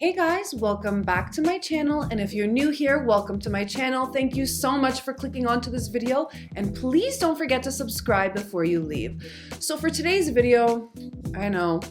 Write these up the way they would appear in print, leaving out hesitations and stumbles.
Hey guys, welcome back to my channel, and if you're new here, welcome to my channel. Thank you so much for clicking onto this video, and please don't forget to subscribe before you leave. So for today's video, I know,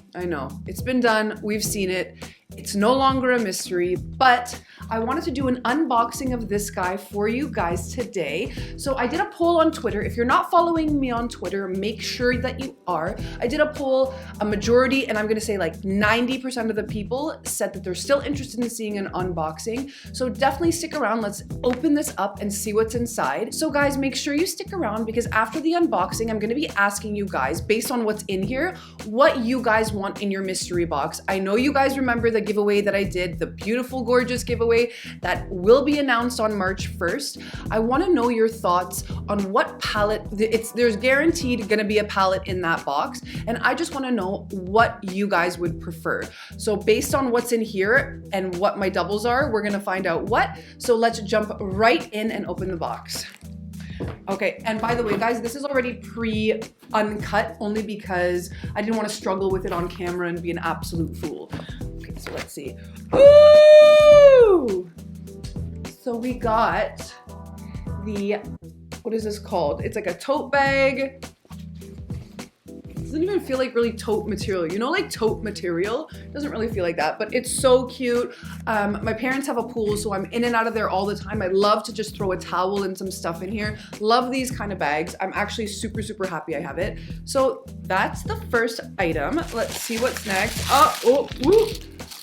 it's been done, we've seen it, it's no longer a mystery, but I wanted to do an unboxing of this guy for you guys today. So I did a poll on Twitter. If you're not following me on Twitter, make sure that you are. I did a poll, a majority, and I'm gonna say like 90% of the people said that they're still interested in seeing an unboxing. So definitely stick around, let's open this up and see what's inside. So guys, make sure you stick around because after the unboxing, I'm gonna be asking you guys, based on what's in here, what you guys want in your mystery box. I know you guys remember the giveaway that I did, the beautiful, gorgeous giveaway that will be announced on March 1st. I want to know your thoughts on what palette, there's guaranteed going to be a palette in that box, and I just want to know what you guys would prefer. So based on what's in here and what my doubles are, we're going to find out what. So let's jump right in and open the box. Okay, and by the way, guys, this is already pre-uncut only because I didn't want to struggle with it on camera and be an absolute fool. Okay, so let's see. Ooh! So we got the, what is this called? It's like a tote bag. It doesn't even feel like really tote material. You know, like tote material? It doesn't really feel like that, but it's so cute. My parents have a pool, so I'm in and out of there all the time. I love to just throw a towel and some stuff in here. Love these kind of bags. I'm actually super, super happy I have it. So that's the first item. Let's see what's next. Oh, woo.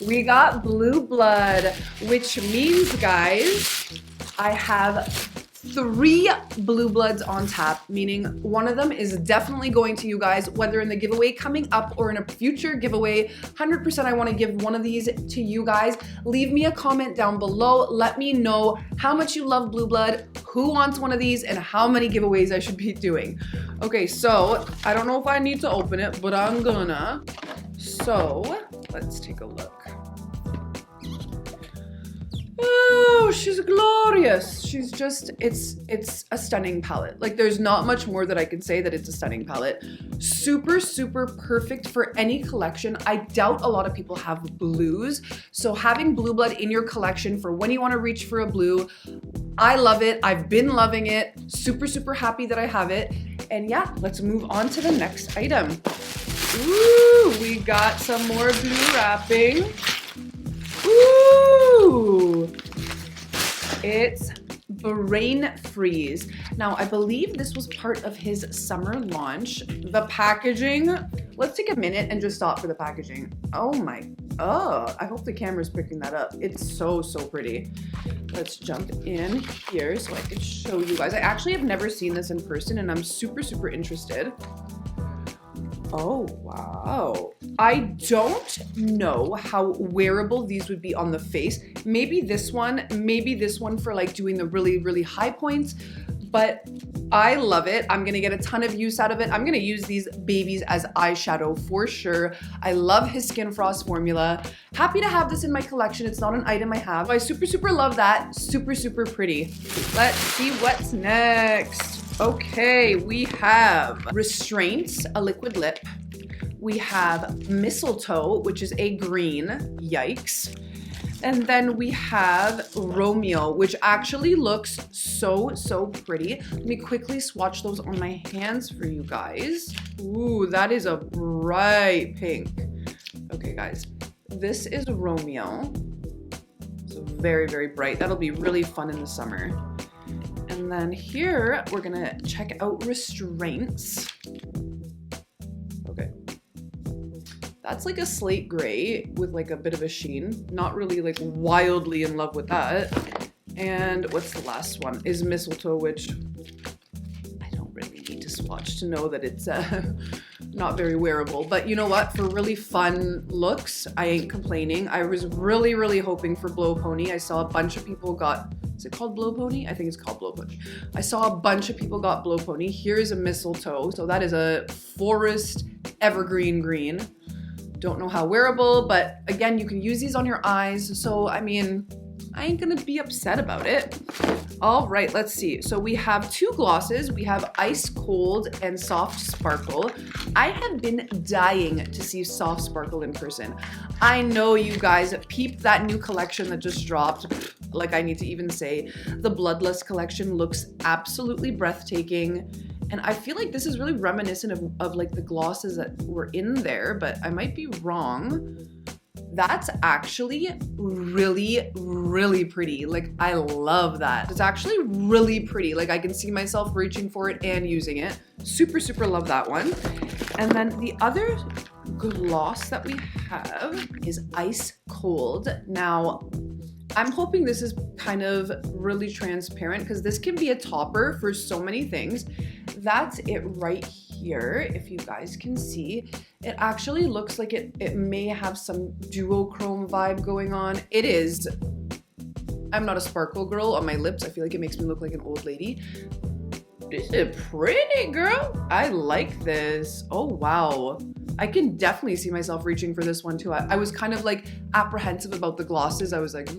We got Blue Blood, which means, guys, I have 3 Blue Bloods on tap, meaning one of them is definitely going to you guys, whether in the giveaway coming up or in a future giveaway. 100% I want to give one of these to you guys. Leave me a comment down below. Let me know how much you love Blue Blood, who wants one of these, and how many giveaways I should be doing. Okay, so I don't know if I need to open it, but I'm gonna. So let's take a look. Oh, she's glorious. She's just, it's a stunning palette. Like, there's not much more that I can say that it's a stunning palette. Super, super perfect for any collection. I doubt a lot of people have blues. So having Blue Blood in your collection for when you want to reach for a blue, I love it. I've been loving it. Super, super happy that I have it. And yeah, let's move on to the next item. Ooh, we got some more blue wrapping. Ooh, it's Brain Freeze. Now, I believe this was part of his summer launch. The packaging, let's take a minute and just stop for the packaging. Oh, I hope the camera's picking that up. It's so, so pretty. Let's jump in here so I can show you guys. I actually have never seen this in person and I'm super, super interested. Oh, wow. I don't know how wearable these would be on the face. Maybe this one for like doing the really, really high points, but I love it. I'm gonna get a ton of use out of it. I'm gonna use these babies as eyeshadow for sure. I love his Skin Frost formula. Happy to have this in my collection. It's not an item I have. I super, super love that. Super, super pretty. Let's see what's next. Okay, we have Restraints, a liquid lip. We have Mistletoe, which is a green, yikes. And then we have Romeo, which actually looks so, so pretty. Let me quickly swatch those on my hands for you guys. Ooh, that is a bright pink. Okay, guys, this is Romeo. So very, very bright. That'll be really fun in the summer. And then here, we're gonna check out Restraints. Okay. That's like a slate gray with like a bit of a sheen. Not really like wildly in love with that. And what's the last one? Is Mistletoe, which I don't really need to swatch to know that it's not very wearable. But you know what? For really fun looks, I ain't complaining. I was really, really hoping for Blow Pony. I saw a bunch of people got, is it called Blow Pony? I think it's called Blow Pony. I saw a bunch of people got Blow Pony. Here's a Mistletoe. So that is a forest evergreen green. Don't know how wearable, but again, you can use these on your eyes. So, I mean, I ain't gonna be upset about it. All right, let's see. So we have 2 glosses. We have Ice Cold and Soft Sparkle. I have been dying to see Soft Sparkle in person. I know you guys peeped that new collection that just dropped. Like I need to even say, the Bloodlust collection looks absolutely breathtaking. And I feel like this is really reminiscent of like the glosses that were in there, but I might be wrong. That's actually really, really pretty. Like, I love that. It's actually really pretty. Like, I can see myself reaching for it and using it. Super, super love that one. And then the other gloss that we have is Ice Cold. Now, I'm hoping this is kind of really transparent because this can be a topper for so many things. That's it right here, if you guys can see. It actually looks like it may have some duochrome vibe going on. It is. I'm not a sparkle girl on my lips. I feel like it makes me look like an old lady. This is pretty, girl. I like this. Oh, wow. I can definitely see myself reaching for this one too. I was kind of like apprehensive about the glosses. I was like,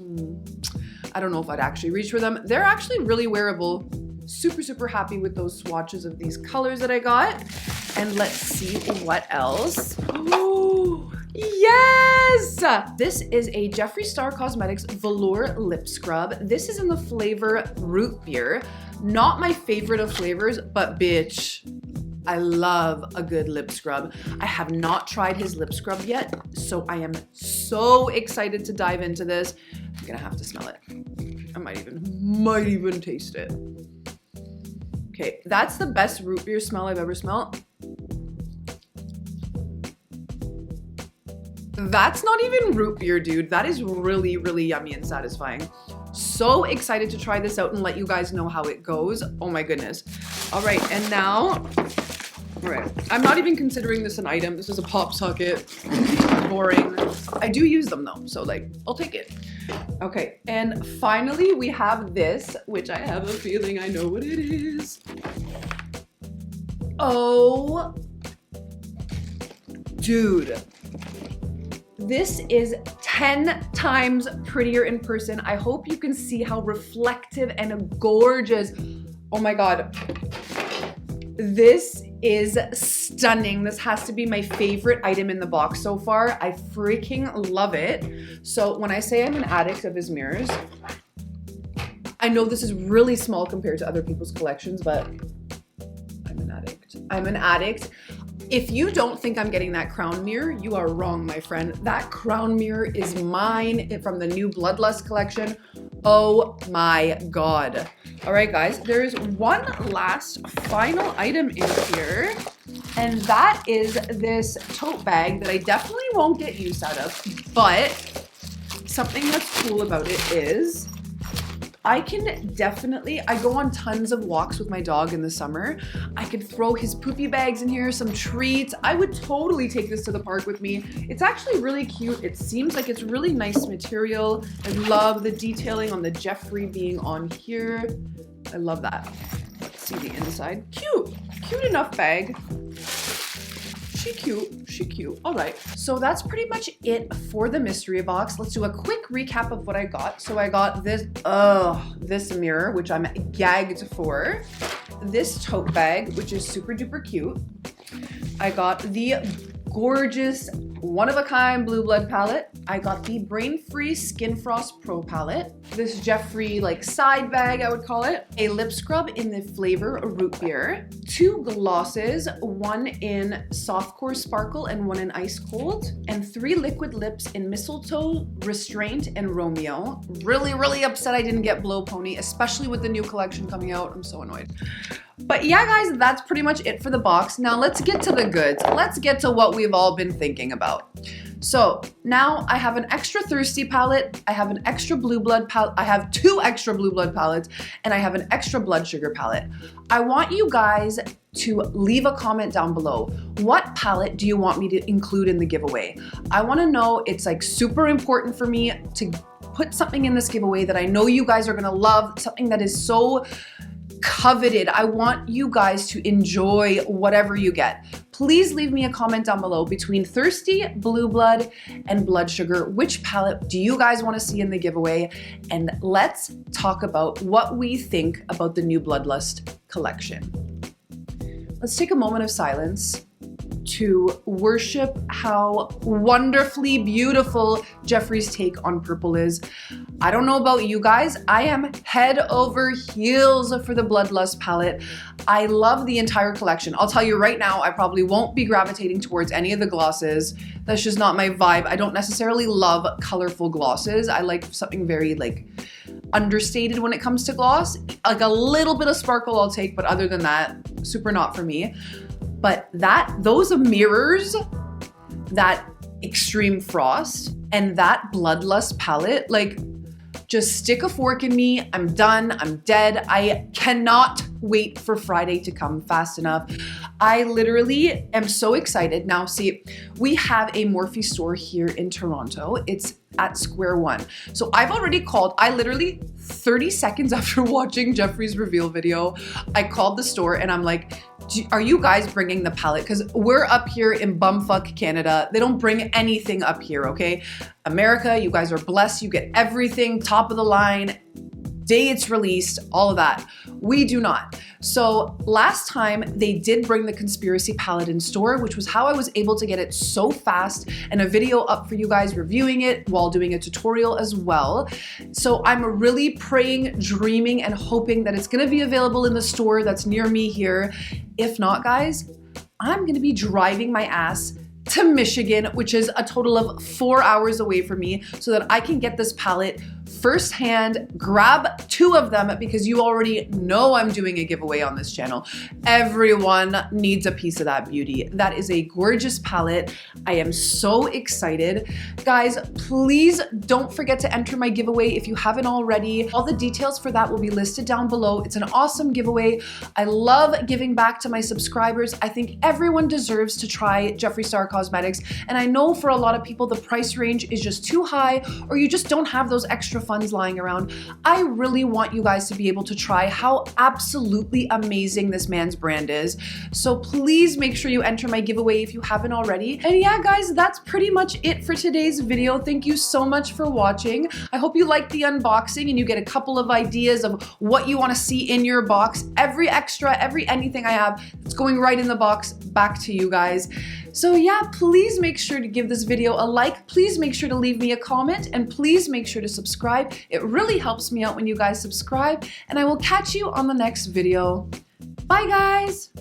I don't know if I'd actually reach for them. They're actually really wearable. Super, super happy with those swatches of these colors that I got. And let's see what else. Oh, yes! This is a Jeffree Star Cosmetics Velour Lip Scrub. This is in the flavor Root Beer. Not my favorite of flavors, but bitch, I love a good lip scrub. I have not tried his lip scrub yet, so I am so excited to dive into this. I'm gonna have to smell it. I might even taste it. Okay, that's the best root beer smell I've ever smelled. That's not even root beer, dude. That is really, really yummy and satisfying. So excited to try this out and let you guys know how it goes. Oh my goodness. All right, and now, all right, I'm not even considering this an item. This is a pop socket. Boring. I do use them though, so like, I'll take it. Okay, and finally we have this, which I have a feeling I know what it is. Oh, dude. This is 10 times prettier in person. I hope you can see how reflective and gorgeous. Oh my God. This is stunning. This has to be my favorite item in the box so far. I freaking love it. So when I say I'm an addict of his mirrors, I know this is really small compared to other people's collections, but I'm an addict. I'm an addict. If you don't think I'm getting that crown mirror, you are wrong, my friend. That crown mirror is mine from the new Bloodlust collection. Oh my God. All right, guys, there is one last final item in here, and that is this tote bag that I definitely won't get use out of, but something that's cool about it is I go on tons of walks with my dog in the summer. I could throw his poopy bags in here, some treats. I would totally take this to the park with me. It's actually really cute. It seems like it's really nice material. I love the detailing on the Jeffree being on here. I love that. Let's see the inside. Cute, cute enough bag. She cute. All right, so that's pretty much it for the mystery box. Let's do a quick recap of what I got. So I got this mirror, which I'm gagged for. This tote bag, which is super duper cute. I got the gorgeous one-of-a-kind Blue Blood palette. I got the Brain Free Skin Frost Pro palette. This Jeffree like side bag, I would call it. A lip scrub in the flavor Root Beer. 2 glosses, one in Soft Core Sparkle and one in Ice Cold. And 3 liquid lips in Mistletoe, Restraint, and Romeo. Really, really upset I didn't get Blow Pony, especially with the new collection coming out. I'm so annoyed. But yeah, guys, that's pretty much it for the box. Now let's get to the goods. Let's get to what we've all been thinking about. So now I have an extra thirsty palette. I have an extra blue blood palette. I have 2 extra blue blood palettes, and I have an extra blood sugar palette. I want you guys to leave a comment down below. What palette do you want me to include in the giveaway? I want to know. It's like super important for me to put something in this giveaway that I know you guys are going to love, something that is so coveted. I want you guys to enjoy whatever you get. Please leave me a comment down below between Thirsty, Blue Blood, and Blood Sugar. Which palette do you guys want to see in the giveaway? And let's talk about what we think about the new Bloodlust collection. Let's take a moment of silence to worship how wonderfully beautiful Jeffree's take on purple is. I don't know about you guys, I am head over heels for the Bloodlust palette. I love the entire collection. I'll tell you right now, I probably won't be gravitating towards any of the glosses. That's just not my vibe. I don't necessarily love colorful glosses. I like something very like understated when it comes to gloss. Like a little bit of sparkle I'll take, but other than that, super not for me. But those mirrors, that extreme frost, and that Bloodlust palette, like, just stick a fork in me. I'm done. I'm dead. I cannot wait for Friday to come fast enough. I literally am so excited. Now, see, we have a Morphe store here in Toronto. It's at Square One. So I've already called, I literally 30 seconds after watching Jeffree's reveal video, I called the store and I'm like, are you guys bringing the palette? Because we're up here in bumfuck Canada. They don't bring anything up here, okay? America, you guys are blessed. You get everything, top of the line, day it's released, all of that. We do not. So last time they did bring the Conspiracy palette in store, which was how I was able to get it so fast, and a video up for you guys reviewing it while doing a tutorial as well. So I'm really praying, dreaming, and hoping that it's gonna be available in the store that's near me here. If not, guys, I'm gonna be driving my ass to Michigan, which is a total of 4 hours away from me, so that I can get this palette firsthand, grab 2 of them, because you already know I'm doing a giveaway on this channel. Everyone needs a piece of that beauty. That is a gorgeous palette. I am so excited. Guys, please don't forget to enter my giveaway if you haven't already. All the details for that will be listed down below. It's an awesome giveaway. I love giving back to my subscribers. I think everyone deserves to try Jeffree Star Cosmetics, and I know for a lot of people the price range is just too high, or you just don't have those extra funds lying around. I really want you guys to be able to try how absolutely amazing this man's brand is. So please make sure you enter my giveaway if you haven't already. And yeah, guys, that's pretty much it for today's video. Thank you so much for watching. I hope you liked the unboxing and you get a couple of ideas of what you want to see in your box. Every extra, every anything I have, it's going right in the box back to you guys. So yeah, please make sure to give this video a like. Please make sure to leave me a comment, and please make sure to subscribe. It really helps me out when you guys subscribe, and I will catch you on the next video. Bye, guys.